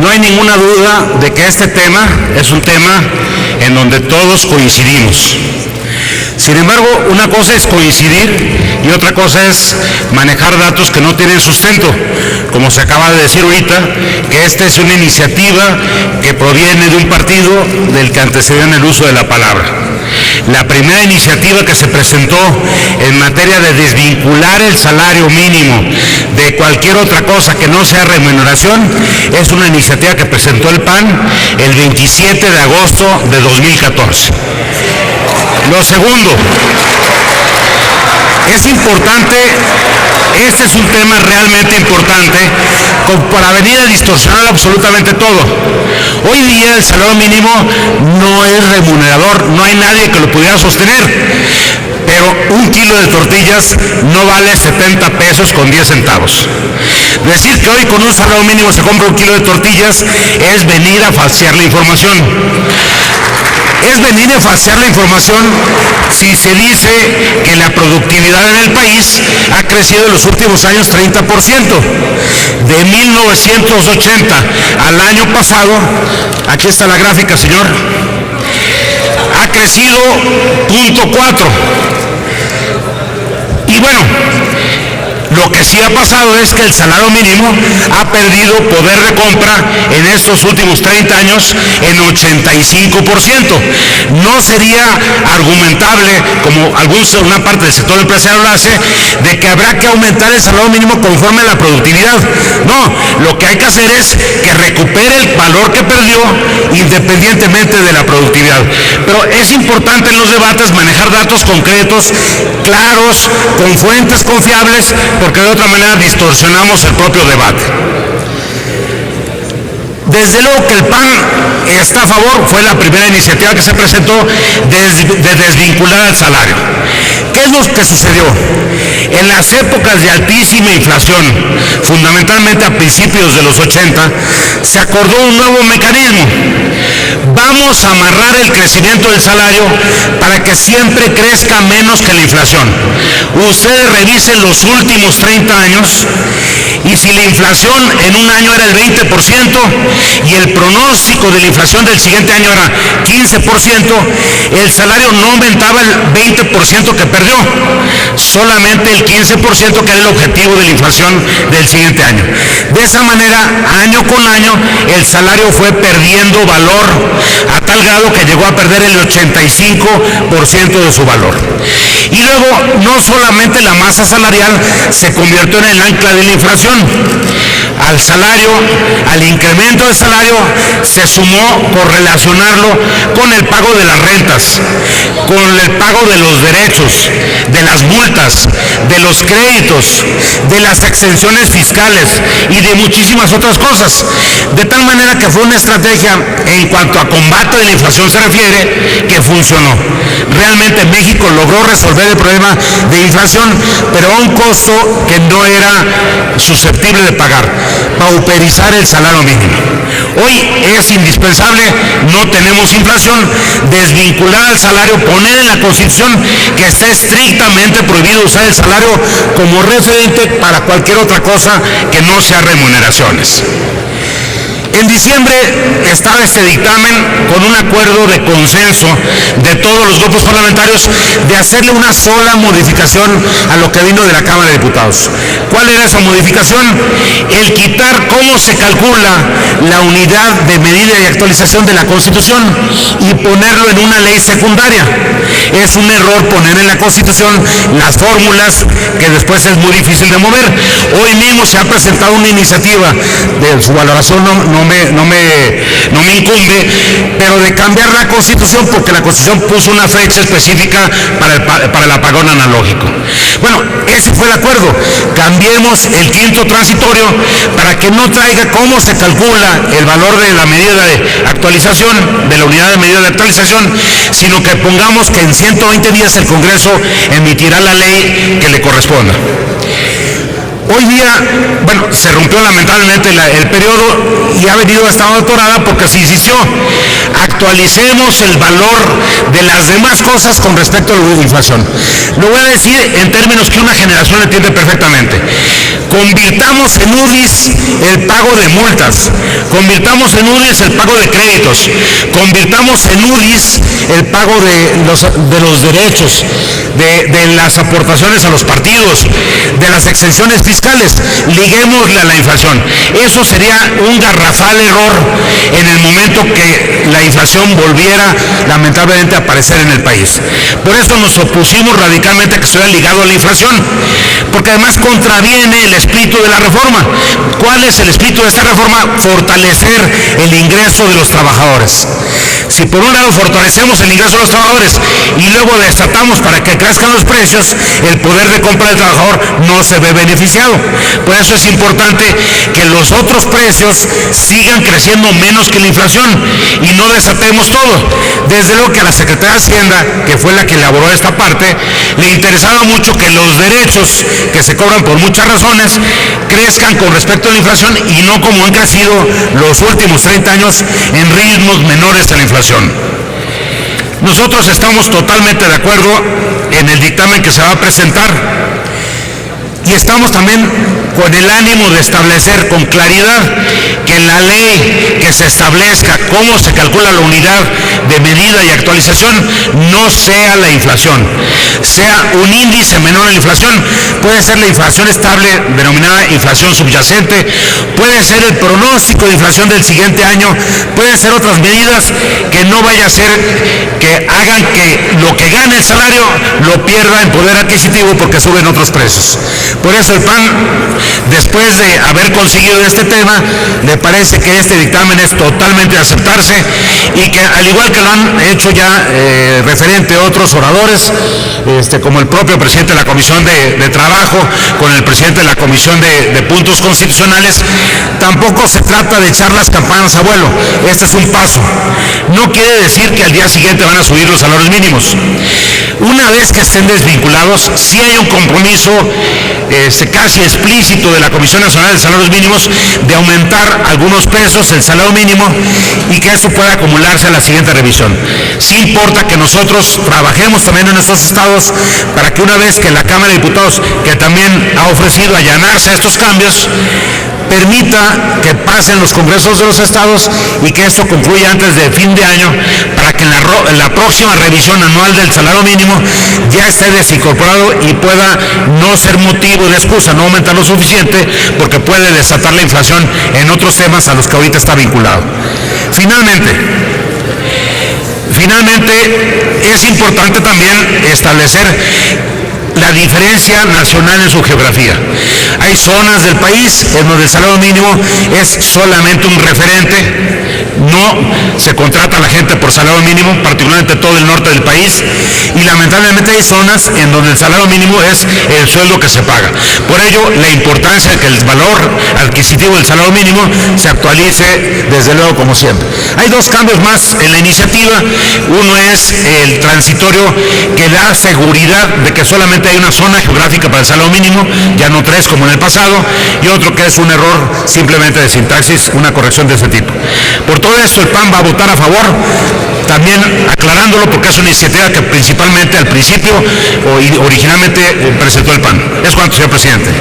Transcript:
No hay ninguna duda de que este tema es un tema en donde todos coincidimos. Sin embargo, una cosa es coincidir y otra cosa es manejar datos que no tienen sustento. Como se acaba de decir ahorita, que esta es una iniciativa que proviene de un partido del que antecedían el uso de la palabra. La primera iniciativa que se presentó en materia de desvincular el salario mínimo de cualquier otra cosa que no sea remuneración es una iniciativa que presentó el PAN el 27 de agosto de 2014. Lo segundo, es importante, este es un tema realmente importante, para venir a distorsionar absolutamente todo. Hoy día el salario mínimo no es remunerador, no hay nadie que lo pudiera sostener, pero un kilo de tortillas no vale 70 pesos con 10 centavos. Decir que hoy con un salario mínimo se compra un kilo de tortillas es venir a falsear la información. Es venir a falsear la información si se dice que la productividad en el país ha crecido en los últimos años 30%. De 1980 al año pasado, aquí está la gráfica, señor, ha crecido 0.4. Y bueno, lo que sí ha pasado es que el salario mínimo ha perdido poder de compra en estos últimos 30 años en 85%. No sería argumentable, como una parte del sector empresarial lo hace, de que habrá que aumentar el salario mínimo conforme a la productividad. No, lo que hay que hacer es que recupere el valor que perdió independientemente de la productividad. Pero es importante en los debates manejar datos concretos, claros, con fuentes confiables, porque de otra manera distorsionamos el propio debate. Desde luego que el PAN está a favor, fue la primera iniciativa que se presentó de desvincular el salario. ¿Qué es lo que sucedió? En las épocas de altísima inflación, fundamentalmente a principios de los 80, se acordó un nuevo mecanismo. Vamos a amarrar el crecimiento del salario para que siempre crezca menos que la inflación. Ustedes revisen los últimos 30 años y si la inflación en un año era el 20% y el pronóstico de la inflación del siguiente año era 15%, el salario no aumentaba el 20% que perdió, solamente el 15% que era el objetivo de la inflación del siguiente año. De esa manera, año con año, el salario fue perdiendo valor a tal grado que llegó a perder el 85% de su valor. Y luego, no solamente la masa salarial se convirtió en el ancla de la inflación. Al salario, al incremento del salario, se sumó correlacionarlo con el pago de las rentas, con el pago de los derechos, de las multas, de los créditos, de las exenciones fiscales y de muchísimas otras cosas. De tal manera que fue una estrategia en cuanto a combate de la inflación se refiere, que funcionó. Realmente México logró resolver el problema de inflación, pero a un costo que no era susceptible de pagar: pauperizar el salario mínimo. Hoy es indispensable, no tenemos inflación, desvincular al salario, poner en la Constitución que está estrictamente prohibido usar el salario como referente para cualquier otra cosa que no sea remuneraciones. En diciembre estaba este dictamen con un acuerdo de consenso de todos los grupos parlamentarios de hacerle una sola modificación a lo que vino de la Cámara de Diputados. ¿Cuál era esa modificación? El quitar cómo se calcula la unidad de medida y actualización de la Constitución y ponerlo en una ley secundaria. Es un error poner en la Constitución las fórmulas que después es muy difícil de mover. Hoy mismo se ha presentado una iniciativa, de su valoración no me incumbe, pero de cambiar la Constitución, porque la Constitución puso una fecha específica para el apagón analógico. Bueno, ese fue el acuerdo. Cambiemos el quinto transitorio para que no traiga cómo se calcula el valor de la medida de actualización, de la unidad de medida de actualización, sino que pongamos que en 120 días el Congreso emitirá la ley que le corresponda. Hoy día, bueno, se rompió lamentablemente el periodo y ha venido estado atorada porque se insistió. Actualicemos el valor de las demás cosas con respecto a la inflación. Lo voy a decir en términos que una generación entiende perfectamente. Convirtamos en UDIs el pago de multas, convirtamos en UDIs el pago de créditos, convirtamos en UDIs el pago de los derechos, de las aportaciones a los partidos, de las exenciones fiscales, liguémosle a la inflación. Eso sería un garrafal error en el momento que la inflación volviera lamentablemente a aparecer en el país. Por eso nos opusimos radicalmente a que se hubiera ligado a la inflación, porque además contraviene el espíritu de la reforma. ¿Cuál es el espíritu de esta reforma? Fortalecer el ingreso de los trabajadores. Si por un lado fortalecemos el ingreso de los trabajadores y luego desatamos para que crezcan los precios, el poder de compra del trabajador no se ve beneficiado. Por eso es importante que los otros precios sigan creciendo menos que la inflación y no desatemos todo. Desde luego que a la Secretaría de Hacienda, que fue la que elaboró esta parte, le interesaba mucho que los derechos que se cobran por muchas razones crezcan con respecto a la inflación y no como han crecido los últimos 30 años en ritmos menores a la inflación. Nosotros estamos totalmente de acuerdo en el dictamen que se va a presentar y estamos también con el ánimo de establecer con claridad que en la ley que se establezca cómo se calcula la unidad de medida y actualización no sea la inflación, sea un índice menor a la inflación. Puede ser la inflación estable denominada inflación subyacente, puede ser el pronóstico de inflación del siguiente año, pueden ser otras medidas que no vaya a ser que hagan que lo que gane el salario lo pierda en poder adquisitivo porque suben otros precios. Por eso el PAN, después de haber conseguido este tema, le parece que este dictamen es totalmente de aceptarse y que al igual que lo han hecho ya referente a otros oradores, como el propio presidente de la Comisión de Trabajo, con el presidente de la Comisión de Puntos Constitucionales, tampoco se trata de echar las campanas a vuelo. Este es un paso. No quiere decir que al día siguiente van a subir los salarios mínimos. Una vez que estén desvinculados, sí hay un compromiso casi explícito de la Comisión Nacional de Salarios Mínimos de aumentar algunos pesos el salario mínimo y que eso pueda acumularse a la siguiente revisión. Sí importa que nosotros trabajemos también en estos estados para que una vez que la Cámara de Diputados, que también ha ofrecido allanarse a estos cambios, permita que pasen los congresos de los estados y que esto concluya antes de fin de año para que en la próxima revisión anual del salario mínimo ya esté desincorporado y pueda no ser motivo de excusa, no aumentar lo suficiente porque puede desatar la inflación en otros temas a los que ahorita está vinculado. Finalmente, es importante también establecer la diferencia nacional en su geografía. Hay zonas del país en donde el salario mínimo es solamente un referente, no se contrata a la gente por salario mínimo, particularmente todo el norte del país, y lamentablemente hay zonas en donde el salario mínimo es el sueldo que se paga. Por ello, la importancia de que el valor adquisitivo del salario mínimo se actualice, desde luego, como siempre. Hay dos cambios más en la iniciativa. Uno es el transitorio, que da seguridad de que solamente hay una zona geográfica para el salario mínimo, ya no tres como en el pasado, y otro que es un error simplemente de sintaxis, una corrección de ese tipo. Por todo esto el PAN va a votar a favor, también aclarándolo porque es una iniciativa que principalmente al principio o originalmente presentó el PAN. Es cuanto, señor presidente.